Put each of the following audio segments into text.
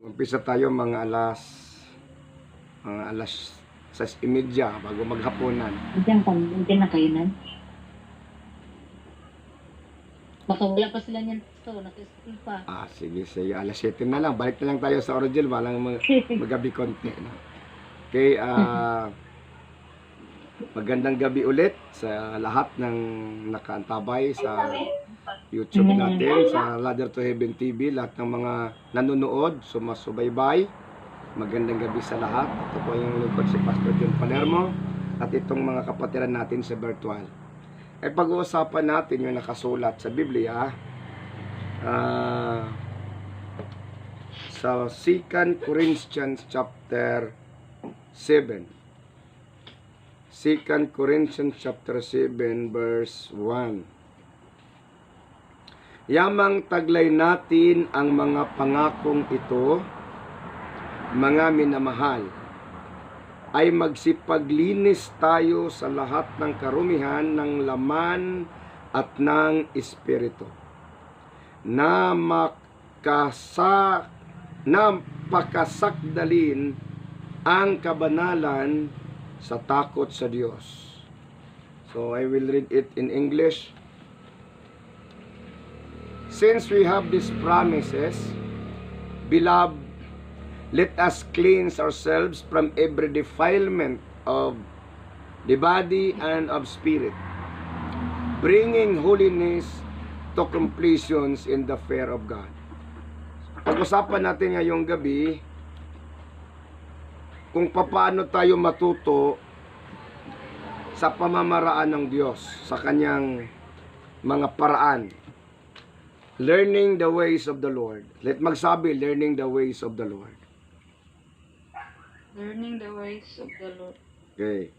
Umpisa tayo mga alas 6:30 bago maghapunan. Nandiyan na kayo nan. Baka wala pa sila niyan to, naka-school pa. Sige, alas 7 na lang. Balik na lang tayo sa original, walang magabi konti. No? Okay, magandang gabi ulit sa lahat ng nakaantabay sa YouTube natin, sa Ladder to Heaven TV, lahat ng mga nanonood, sumasubaybay. Magandang gabi sa lahat. Ito po yung lingkod si Pastor John Palermo at itong mga kapatiran natin sa virtual. Pag-uusapan natin yung nakasulat sa Biblia sa 2 Corinthians chapter 7. 2 Corinthians chapter 7 verse 1. Yamang taglay natin ang mga pangakong ito, mga minamahal, ay magsipaglinis tayo sa lahat ng karumihan ng laman at ng espiritu, na pakasakdalin ang kabanalan sa takot sa Diyos. So I will read it in English. Since we have these promises, beloved, let us cleanse ourselves from every defilement of the body and of spirit, bringing holiness to completion in the fear of God. Pag-usapan natin ngayong gabi kung paano tayo matuto sa pamamaraan ng Diyos, sa kanyang mga paraan. Learning the ways of the Lord. Let magsabi, learning the ways of the Lord. Learning the ways of the Lord. Okay.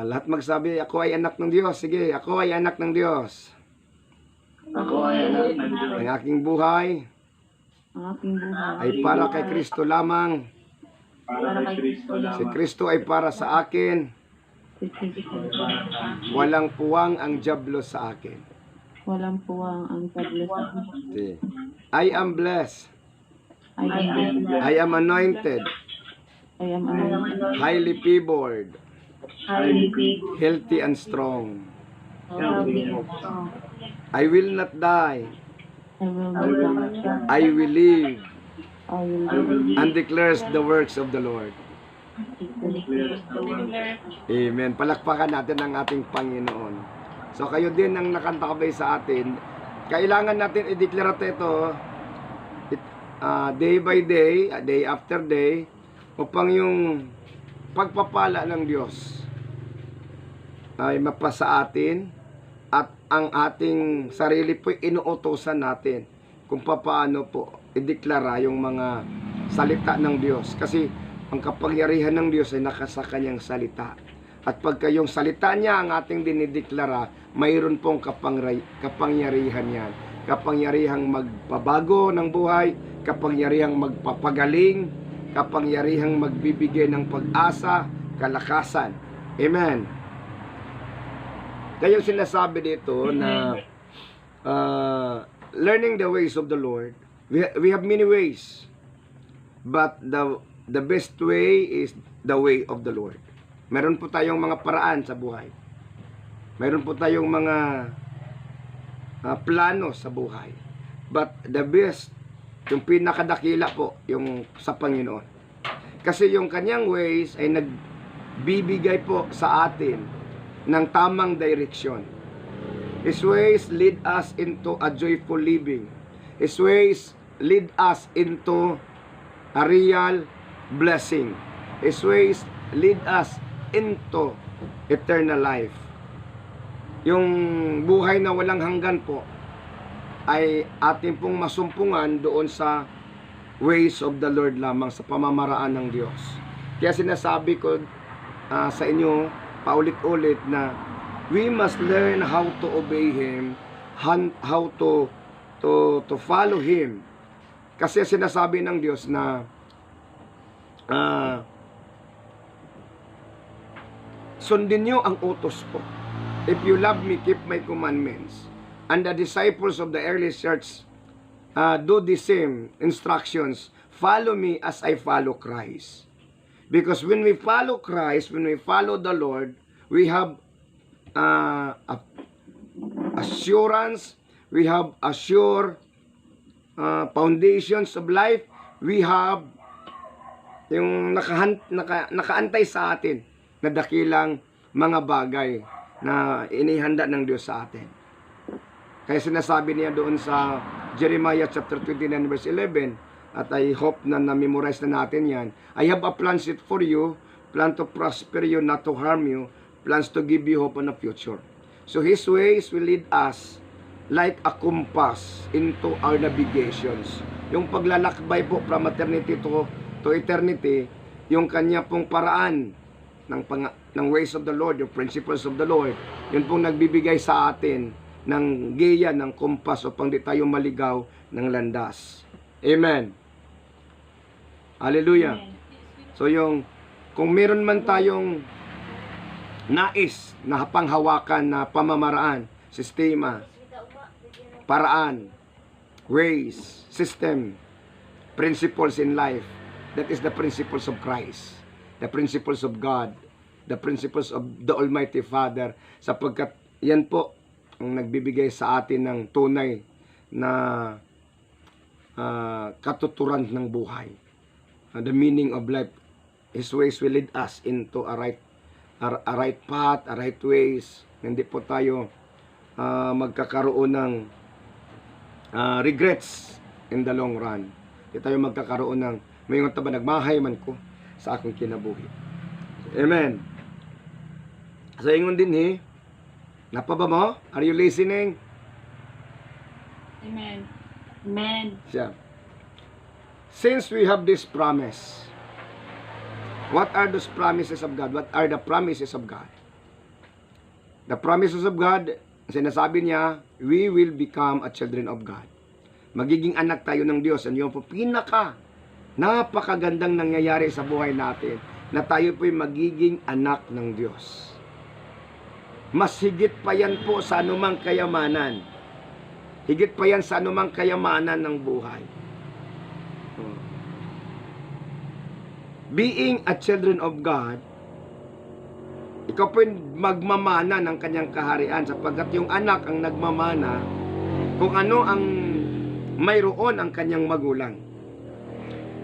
Lahat magsabi, ako ay anak ng Diyos. Sige, ako ay anak ng Diyos. Ako ay anak ng Diyos. Ang aking buhay ay para kay Kristo lamang. Para kay Kristo Si lamang. Kristo ay para sa akin. Walang puwang ang dyablo sa akin. Walang puwang ang tablet. Okay. I am blessed. I am anointed. I am anointed. Highly favored. Healthy and strong. I will not die. I will live and declares the works of the Lord. Amen. Palakpakan natin ang ating Panginoon. So kayo din ang nakantakabay sa atin. Kailangan natin i-declare ito day by day, day after day, upang yung pagpapala ng Diyos ay mapasa atin at ang ating sarili po inuutosan natin kung paano po i-deklara yung mga salita ng Diyos. Kasi ang kapangyarihan ng Diyos ay nakasa kanyang salita. At pagka yung salita niya ang ating dinideklara, mayroon pong kapangyarihan yan. Kapangyarihang magpabago ng buhay, kapangyarihang magpapagaling, kapangyarihang magbibigay ng pag-asa, kalakasan. Amen. Kaya yung sinasabi dito na learning the ways of the Lord, we have many ways, but the best way is the way of the Lord. Meron po tayong mga paraan sa buhay. Meron po tayong mga plano sa buhay. But the best, yung pinakadakila po, yung sa Panginoon. Kasi yung kanyang ways ay nagbibigay po sa atin ng tamang direksyon. His ways lead us into a joyful living. His ways lead us into a real blessing. His ways lead us into eternal life. Yung buhay na walang hanggan po ay ating pong masumpungan doon sa ways of the Lord lamang, sa pamamaraan ng Diyos. Kaya sinasabi ko sa inyo paulit-ulit na we must learn how to obey Him, how to follow Him. Kasi sinasabi ng Diyos na sundin niyo ang utos ko. If you love me, keep my commandments. And the disciples of the early church do the same instructions. follow me as I follow Christ. Because when we follow Christ, when we follow the Lord, we have assurance, we have assured foundations of life, we have yung nakaantay sa atin na dakilang mga bagay na inihanda ng Diyos sa atin. Kaya sinasabi niya doon sa Jeremiah chapter 29 verse 11, at I hope na na-memorize na natin yan, I have a plan set for you, plan to prosper you, not to harm you, plans to give you hope on the future. So His ways will lead us like a compass into our navigations. Yung paglalakbay po from eternity to eternity, yung kanya pong paraan ng ways of the Lord, yung principles of the Lord, yun pong nagbibigay sa atin ng giya, ng kumpas upang di tayo maligaw ng landas. Amen. Hallelujah. So kung meron man tayong nais na panghawakan na pamamaraan, sistema, paraan, ways, system, principles in life, that is the principles of Christ, the principles of God, the principles of the Almighty Father, sapagkat yan po ang nagbibigay sa atin ng tunay na katuturan ng buhay. The meaning of life. His ways will lead us into a right path, a right ways. Hindi po tayo magkakaroon ng regrets in the long run. Hindi tayo magkakaroon ng mayroon ba nagmahay man ko sa akong kinabuhi. Amen. Sa ingon din napaba mo? Are you listening? Amen. Amen. Siya. Since we have this promise, what are those promises of God? What are the promises of God? The promises of God, sinasabi niya, we will become a children of God. Magiging anak tayo ng Diyos. Ano yung napakagandang nangyayari sa buhay natin, na tayo po'y magiging anak ng Diyos. Mas higit pa yan po sa anumang kayamanan. Higit pa yan sa anumang kayamanan ng buhay. Being a children of God, ikaw po'y magmamana ng kanyang kaharian, sapagkat yung anak ang nagmamana kung ano ang mayroon ang kanyang magulang.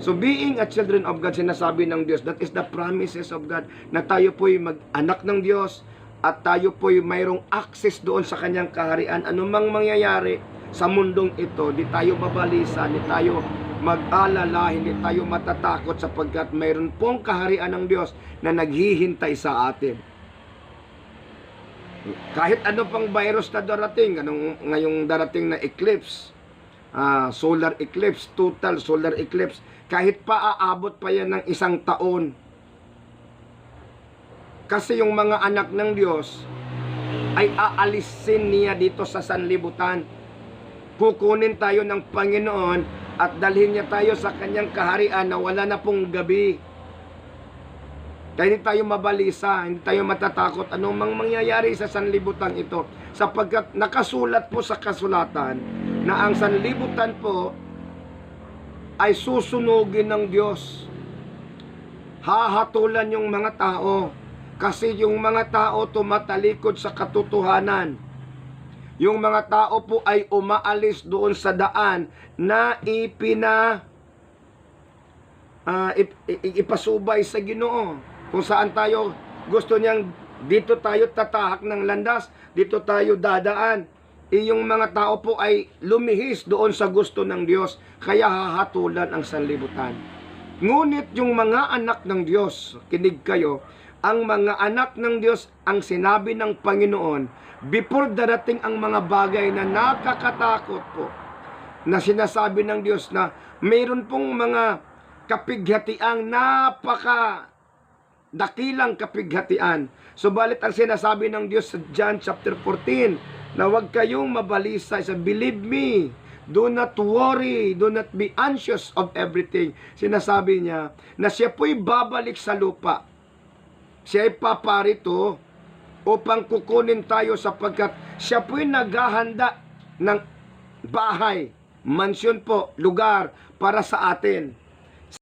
So being a children of God, sinasabi ng Diyos, that is the promises of God, na tayo po'y mag-anak ng Diyos at tayo po'y mayroong access doon sa kanyang kaharian. Anumang mangyayari sa mundong ito, di tayo mabalisa, di tayo mag-alala, hindi tayo matatakot, sapagkat mayroon pong kaharian ng Diyos na naghihintay sa atin. Kahit ano pang virus na darating, ngayong darating na eclipse, solar eclipse, total solar eclipse, kahit pa aabot pa yan ng 1 taon. Kasi yung mga anak ng Diyos ay aalisin niya dito sa sanlibutan. Kukunin tayo ng Panginoon at dalhin niya tayo sa kanyang kaharian na wala na pong gabi. Kaya hindi tayo mabalisa, hindi tayo matatakot anong mangyayari sa sanlibutan ito. Sapagkat nakasulat po sa kasulatan na ang sanlibutan po ay susunugin ng Diyos. Hahatulan yung mga tao. Kasi yung mga tao tumatalikod sa katotohanan. Yung mga tao po ay umaalis doon sa daan na ipasubay sa Ginoo. Kung saan tayo gusto niyang dito tayo tatahak ng landas, dito tayo dadaan. Yung mga tao po ay lumihis doon sa gusto ng Diyos, kaya hahatulan ang sanlibutan. Ngunit yung mga anak ng Diyos, kinig kayo, ang mga anak ng Diyos, ang sinabi ng Panginoon, before darating ang mga bagay na nakakatakot po, na sinasabi ng Diyos na mayroon pong mga kapighatiang dakilang kapighatian. Subalit ang sinasabi ng Diyos sa John chapter 14, na huwag kayong mabalisa, sa believe me, do not worry, do not be anxious of everything. Sinasabi niya na siya po'y babalik sa lupa. Siya ay paparito upang kukunin tayo, sapagkat siya po'y naghahanda ng bahay, mansyon po, lugar para sa atin.